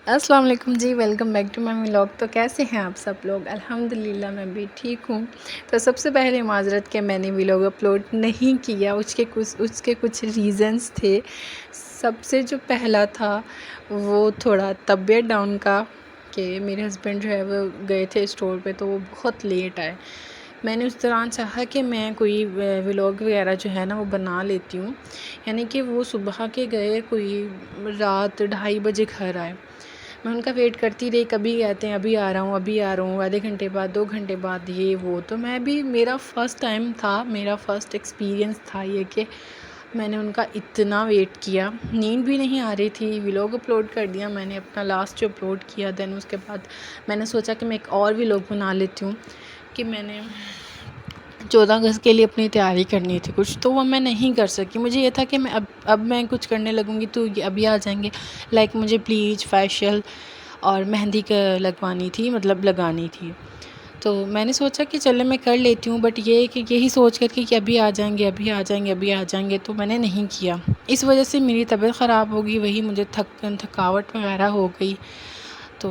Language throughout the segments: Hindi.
अस्सलाम वालेकुम जी, welcome back to my vlog. तो कैसे हैं आप सब लोग? अल्हम्दुलिल्लाह मैं भी ठीक हूँ। तो सबसे पहले माज़रत कि मैंने व्लॉग अपलोड नहीं किया, उसके कुछ रीज़न्स थे। सबसे जो पहला था वो थोड़ा तबीयत डाउन का, कि मेरे हस्बैंड जो है वो गए थे स्टोर पे, तो वो बहुत लेट आए। मैंने उस दौरान चाहा कि मैं कोई व्लॉग वगैरह जो है ना वो बना लेती हूँ, यानी कि वो सुबह के गए, कोई रात 2:30 बजे घर आए। मैं उनका वेट करती रही, कभी कहते हैं अभी आ रहा हूँ, अभी आ रहा हूँ, आधे घंटे बाद, 2 घंटे बाद, ये वो। तो मैं भी, मेरा फ़र्स्ट टाइम था, मेरा फ़र्स्ट एक्सपीरियंस था ये कि मैंने उनका इतना वेट किया। नींद भी नहीं आ रही थी। व्लॉग अपलोड कर दिया मैंने अपना लास्ट जो अपलोड किया, देन उसके बाद मैंने सोचा कि मैं एक और व्लॉग बना लेती हूँ, कि मैंने 14 अगस्त के लिए अपनी तैयारी करनी थी कुछ, तो वो मैं नहीं कर सकी। मुझे ये था कि मैं अब मैं कुछ करने लगूँगी तो ये अभी आ जाएंगे। लाइक मुझे ब्लीच, फेशियल और मेहंदी लगवानी थी, मतलब लगानी थी। तो मैंने सोचा कि चलो मैं कर लेती हूँ, बट ये कि यही सोच कर के कि अभी आ जाएंगे, अभी आ जाएंगे, अभी आ जाएंगे, तो मैंने नहीं किया। इस वजह से मेरी तबीयत ख़राब हो गई, वही मुझे थकावट वगैरह हो गई। तो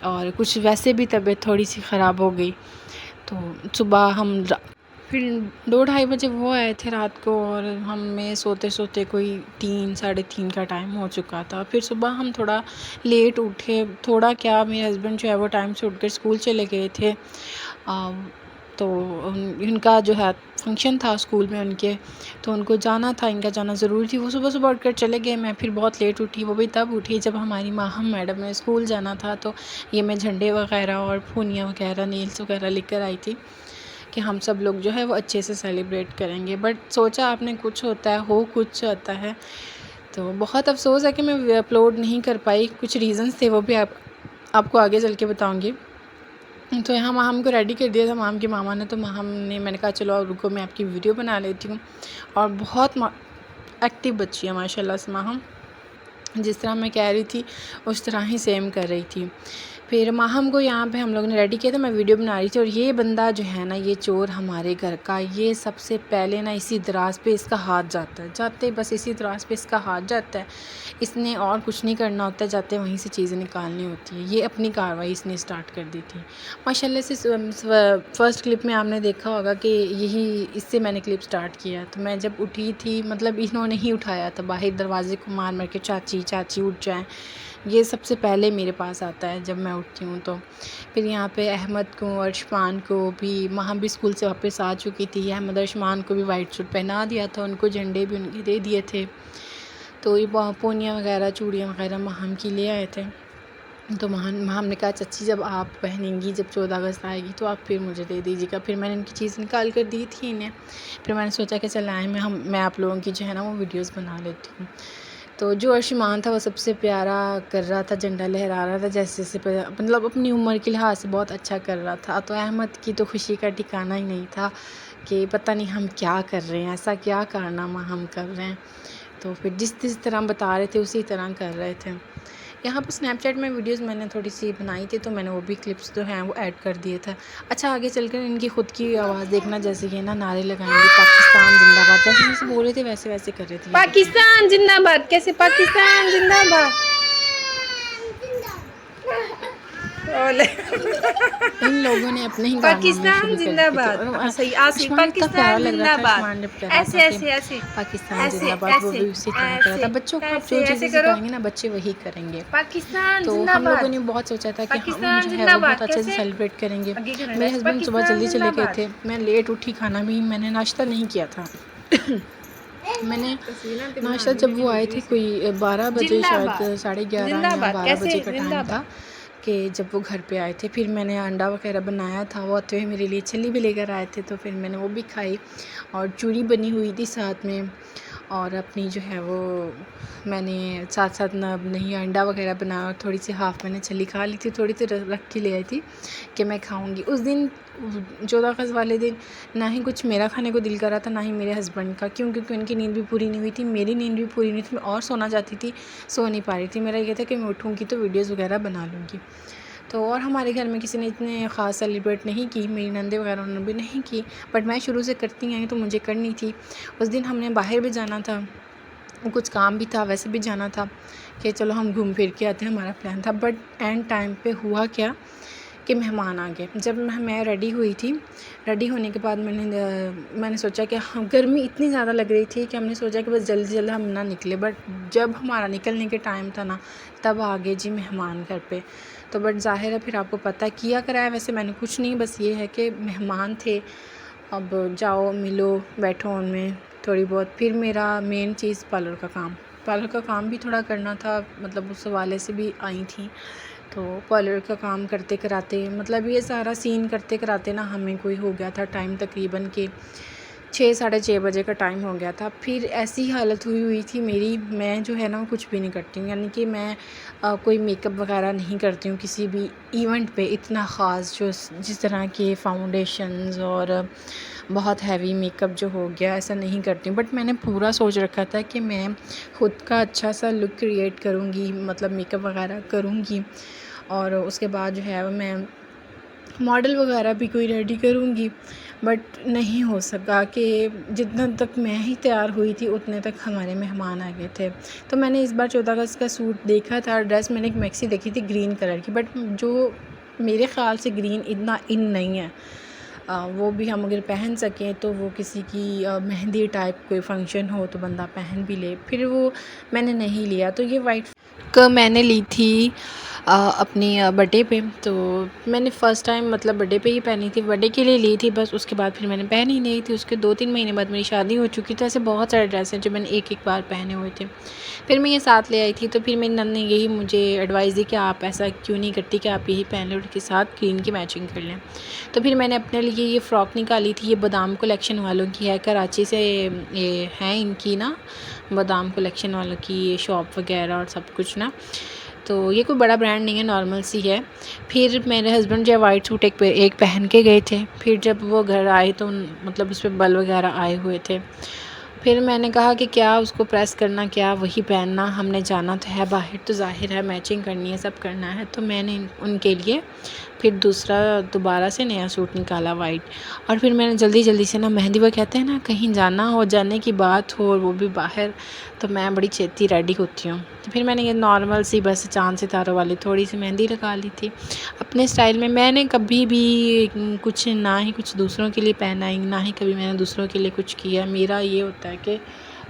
और कुछ वैसे भी तबीयत थोड़ी सी ख़राब हो गई। तो सुबह फिर 2-2:30 बजे वो आए थे रात को, और हमें सोते सोते कोई 3 साढ़े 3 का टाइम हो चुका था। फिर सुबह हम थोड़ा लेट उठे, थोड़ा क्या, मेरे हस्बैंड जो है वो टाइम से उठकर स्कूल चले गए थे। तो इनका जो है फंक्शन था स्कूल में उनके, तो उनको जाना था, इनका जाना ज़रूरी थी। वो सुबह सुबह उठकर चले गए। मैं फिर बहुत लेट उठी, वो भी तब उठी जब हमारी माहम मैडम ने स्कूल जाना था। तो ये मैं झंडे वगैरह और फूनियाँ वगैरह, नील्स वगैरह लेकर आई थी कि हम सब लोग जो है वो अच्छे से सेलिब्रेट करेंगे। बट सोचा आपने, कुछ होता है, हो कुछ आता है। तो बहुत अफ़सोस है कि मैं अपलोड नहीं कर पाई। कुछ रीज़न्स थे, वो भी आपको आगे चल के बताऊँगी। तो यहाँ माहम को रेडी कर दिया था माहम की मामा ने। तो माहम ने, मैंने कहा चलो अब रुको, मैं आपकी वीडियो बना लेती हूँ। और बहुत एक्टिव बच्ची है माशाल्लाह से माहम, जिस तरह मैं कह रही थी उस तरह ही सेम कर रही थी। फिर माहम को यहाँ पे हम लोग ने रेडी किया था, मैं वीडियो बना रही थी। और ये बंदा जो है ना, ये चोर हमारे घर का, ये सबसे पहले ना इसी दराज पे इसका हाथ जाता है, जाते बस इसी दराज पे इसका हाथ जाता है। इसने और कुछ नहीं करना होता है, जाते वहीं से चीज़ें निकालनी होती है। ये अपनी कार्रवाई इसने स्टार्ट कर दी थी माशाल्लाह से। फ़र्स्ट क्लिप में आपने देखा होगा कि यही, इससे मैंने क्लिप स्टार्ट किया। तो मैं जब उठी थी, मतलब इन्होंने ही उठाया था, बाहर दरवाजे को मार मार के, चाची चाची उठ जाएँ। ये सबसे पहले मेरे पास आता है जब मैं उठती हूँ। तो फिर यहाँ पे अहमद को, अर्शमान को भी, माहम भी स्कूल से वापस आ चुकी थी। अहमद अर्शमान को भी वाइट सूट पहना दिया था, उनको झंडे भी उनके दे दिए थे। तो ये पोनियाँ वगैरह, चूड़ियाँ वगैरह माहम की ले आए थे। तो माहम ने कहा चाची जब आप पहनेंगी, जब 14 अगस्त आएगी तो आप फिर मुझे दे दीजिएगा। फिर मैंने इनकी चीज़ निकाल कर दी थी इन्हें। फिर मैंने सोचा कि चल आए, मैं आप लोगों की जो है ना वो वीडियोस बना लेती हूँ। तो जो अर्शमान था वो सबसे प्यारा कर रहा था, झंडा लहरा रहा था, जैसे जैसे मतलब अपनी उम्र के लिहाज से बहुत अच्छा कर रहा था। तो अहमद की तो खुशी का ठिकाना ही नहीं था कि पता नहीं हम क्या कर रहे हैं, ऐसा क्या कारनामा हम कर रहे हैं। तो फिर जिस जिस तरह बता रहे थे उसी तरह कर रहे थे। यहाँ पर स्नैपचैट में वीडियोस मैंने थोड़ी सी बनाई थी, तो मैंने वो भी क्लिप्स जो हैं वो ऐड कर दिए थे। अच्छा, आगे चलकर इनकी ख़ुद की आवाज़ देखना, जैसे ये ना नारे लगाएंगे पाकिस्तान जिंदाबाद, जैसे जैसे बोल रहे थे वैसे वैसे कर रहे थे। पाकिस्तान जिंदाबाद, कैसे पाकिस्तान जिंदाबाद। ओले इन लोगों ने अपने ही कारनामे पाकिस्तान शुरू कर दिए थे। जिंदाबाद। और ऐसे ही ऐसे आयुष्मान इतना प्यारा पाकिस्तान लग रहा था, जिंदाबाद। आयुष्मान जब कह रहा ऐसे था कि ऐसे ऐसे पाकिस्तान ऐसे जिंदाबाद, वो ऐसे भी उसी तरह कर रहा था। ऐसे बच्चों को आप जो ऐसे ऐसे चीज़ें करो। सिखाएंगे ना, बच्चे वही करेंगे। पाकिस्तान तो हम लोगों जिंदाबाद। ने बहुत सोचा था कि हम पाकिस्तान जो है वो बहुत जिंदाबाद अच्छे से कैसे सेलिब्रेट करेंगे। आगे करना है। मेरे ऐसे हस्बैंड सुबह पाकिस्तान जल्दी चले गए जिंदाबाद। थे, मैं लेट उठी, खाना भी मैंने नाश्ता नहीं किया था। मैंने तस्वीरें ते नाश्ता, बनानी जब मेरी वो आए थे वीडियो से। कोई 12 बजे, शायद जिंदाबाद 11:30 या जिंदाबाद 12 कैसे बजे का टाइम था, जिंदाबाद। कि जब वो घर पे आए थे। फिर मैंने अंडा वगैरह बनाया था, वो आते हुए मेरे लिए छल्ली भी लेकर आए थे, तो फिर मैंने वो भी खाई। और चूड़ी बनी हुई थी साथ में। और अपनी जो है वो मैंने साथ साथ ना नहीं अंडा वगैरह बनाया, और थोड़ी सी हाफ़ मैंने छल्ली खा ली थी, थोड़ी सी रख के ले आई थी कि मैं खाऊंगी। उस दिन 14 अगस्त वाले दिन ना ही कुछ मेरा खाने को दिल कर रहा था, ना ही मेरे हस्बैंड का, क्योंकि उनकी नींद भी पूरी नहीं हुई थी, मेरी नींद भी पूरी नहीं थी। मैं और सोना चाहती थी, सो नहीं पा रही थी। मेरा ये था कि मैं उठूँगी तो वीडियोज़ वगैरह बना लूँगी। तो और हमारे घर में किसी ने इतने ख़ास सेलिब्रेट नहीं की, मेरी नंदे वगैरह उन्होंने भी नहीं की, बट मैं शुरू से करती आई तो मुझे करनी थी। उस दिन हमने बाहर भी जाना था, कुछ काम भी था, वैसे भी जाना था, कि चलो हम घूम फिर के आते हैं, हमारा प्लान था। बट एंड टाइम पे हुआ क्या कि मेहमान आ गए। जब मैं रेडी हुई थी, रेडी होने के बाद मैंने सोचा कि हम, गर्मी इतनी ज़्यादा लग रही थी कि हमने सोचा कि बस जल्दी जल्दी हम ना निकले। बट जब हमारा निकलने के टाइम था ना, तब आ गए जी मेहमान घर पे। तो बट ज़ाहिर है फिर आपको पता किया कराया, वैसे मैंने कुछ नहीं, बस ये है कि मेहमान थे, अब जाओ मिलो बैठो उनमें थोड़ी बहुत। फिर मेरा मेन चीज़ पार्लर का काम भी थोड़ा करना था, मतलब उस हवाले से भी आई थी। तो पार्लर का काम करते कराते, मतलब ये सारा सीन करते कराते ना, हमें कोई हो गया था टाइम तकरीबन के 6 साढ़े 6 बजे का टाइम हो गया था। फिर ऐसी हालत हुई थी मेरी, मैं जो है ना कुछ भी नहीं करती हूँ, यानी कि मैं कोई मेकअप वगैरह नहीं करती हूँ किसी भी इवेंट पे, इतना ख़ास जो जिस तरह के फाउंडेशंस और बहुत हैवी मेकअप जो हो गया, ऐसा नहीं करती हूँ। बट मैंने पूरा सोच रखा था कि मैं ख़ुद का अच्छा सा लुक क्रिएट करूँगी, मतलब मेकअप वगैरह करूँगी, और उसके बाद जो है मैं मॉडल वगैरह भी कोई रेडी करूँगी। बट नहीं हो सका कि जितना तक मैं ही तैयार हुई थी उतने तक हमारे मेहमान आ गए थे। तो मैंने इस बार 14 अगस्त का सूट देखा था, ड्रेस मैंने एक मैक्सी देखी थी ग्रीन कलर की, बट जो मेरे ख़्याल से ग्रीन इतना इन नहीं है। वो भी हम अगर पहन सकें तो वो किसी की मेहंदी टाइप कोई फंक्शन हो तो बंदा पहन भी ले, फिर वो मैंने नहीं लिया। तो ये वाइट का मैंने ली थी अपनी बर्थडे पे। तो मैंने फ़र्स्ट टाइम मतलब बर्थडे पे ही पहनी थी, बर्थडे के लिए ली थी बस, उसके बाद फिर मैंने पहनी नहीं थी। उसके 2-3 महीने बाद मेरी शादी हो चुकी थी। ऐसे बहुत सारे ड्रेस हैं जो मैंने एक बार पहने हुए थे। फिर मैं ये साथ ले आई थी, तो फिर मेरी नंद ने यही मुझे एडवाइस दी कि आप ऐसा क्यों नहीं करती कि आप यही पहन लें और इसके साथ ग्रीन की मैचिंग कर लें। तो फिर मैंने अपने लिए ये फ़्रॉक निकाली थी, ये बादाम कलेक्शन वालों की है, कराची से ये है इनकी ना, बादाम कलेक्शन वालों की ये शॉप वगैरह और सब कुछ ना। तो ये कोई बड़ा ब्रांड नहीं है, नॉर्मल सी है। फिर मेरे हस्बैंड जो है वाइट सूट एक पहन के गए थे। फिर जब वो घर आए तो मतलब उस पर बल वगैरह आए हुए थे। फिर मैंने कहा कि क्या उसको प्रेस करना, क्या वही पहनना, हमने जाना तो है बाहर, तो ज़ाहिर है मैचिंग करनी है, सब करना है। तो मैंने उनके लिए फिर दोबारा से नया सूट निकाला वाइट। और फिर मैंने जल्दी से ना मेहंदी, वो कहते हैं ना कहीं जाना हो, जाने की बात हो और वो भी बाहर, तो मैं बड़ी छेती रेडी होती हूँ। तो फिर मैंने ये नॉर्मल सी बस चाँद सितारों वाली थोड़ी सी मेहंदी लगा ली थी अपने स्टाइल में। मैंने कभी भी कुछ ना ही कुछ दूसरों के लिए पहना है, ना ही कभी मैंने दूसरों के लिए कुछ किया। मेरा ये होता है कि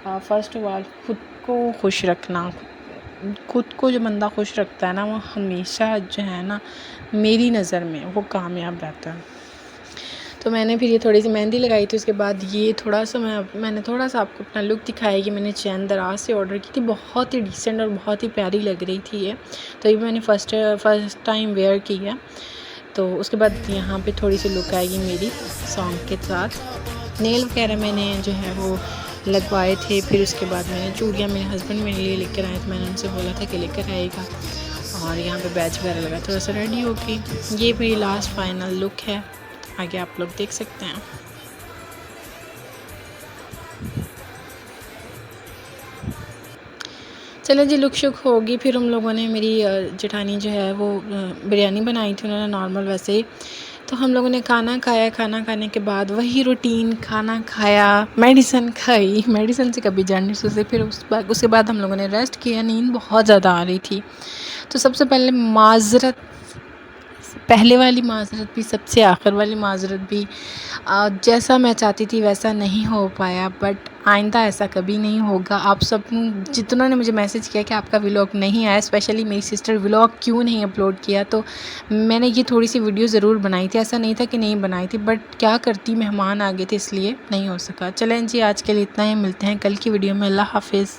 फ़र्स्ट ऑफ ऑल ख़ुद को खुश रखना, खुद को जो बंदा खुश रखता है ना, वो हमेशा जो है ना मेरी नज़र में वो कामयाब रहता है। तो मैंने फिर ये थोड़ी सी मेहंदी लगाई थी। उसके बाद ये थोड़ा सा मैंने थोड़ा सा आपको अपना लुक दिखाया कि मैंने चैन दराज से ऑर्डर की थी, बहुत ही डिसेंट और बहुत ही प्यारी लग रही थी ये। तो ये मैंने फ़र्स्ट टाइम वेयर की है। तो उसके बाद यहाँ पे थोड़ी सी लुक आएगी मेरी सॉन्ग के साथ। नेल वगैरह मैंने जो है वो लगवाए थे। फिर उसके बाद मैंने चूड़ियाँ मेरे हस्बैंड मेरे लिए लेकर आए थे, मैंने उनसे बोला था कि लेकर आएगा। और यहाँ पे बैच वगैरह लगा, थोड़ा सा रेडी हो गई। ये मेरी लास्ट फाइनल लुक है, आगे आप लोग देख सकते हैं। चलो जी, लुक शुक होगी। फिर हम लोगों ने, मेरी जेठानी जो है वो बिरयानी बनाई थी उन्होंने नॉर्मल वैसे ही। तो हम लोगों ने खाना खाया, खाना खाने के बाद वही रूटीन, खाना खाया, मेडिसिन खाई, मेडिसिन से कभी जान नहीं सोचे। फिर उसके बाद हम लोगों ने रेस्ट किया, नींद बहुत ज़्यादा आ रही थी। तो सबसे पहले माज़रत, पहले वाली माज़रत भी, सबसे आखिर वाली माज़रत भी, जैसा मैं चाहती थी वैसा नहीं हो पाया। बट आइंदा ऐसा कभी नहीं होगा। आप सब जितनों ने मुझे मैसेज किया कि आपका व्लॉग नहीं आया, स्पेशली मेरी सिस्टर व्लॉग क्यों नहीं अपलोड किया, तो मैंने ये थोड़ी सी वीडियो ज़रूर बनाई थी, ऐसा नहीं था कि नहीं बनाई थी, बट क्या करती, मेहमान आ गए थे इसलिए नहीं हो सका। चलें जी, आज के लिए इतना ही, मिलते हैं कल की वीडियो में। अल्लाह हाफिज़।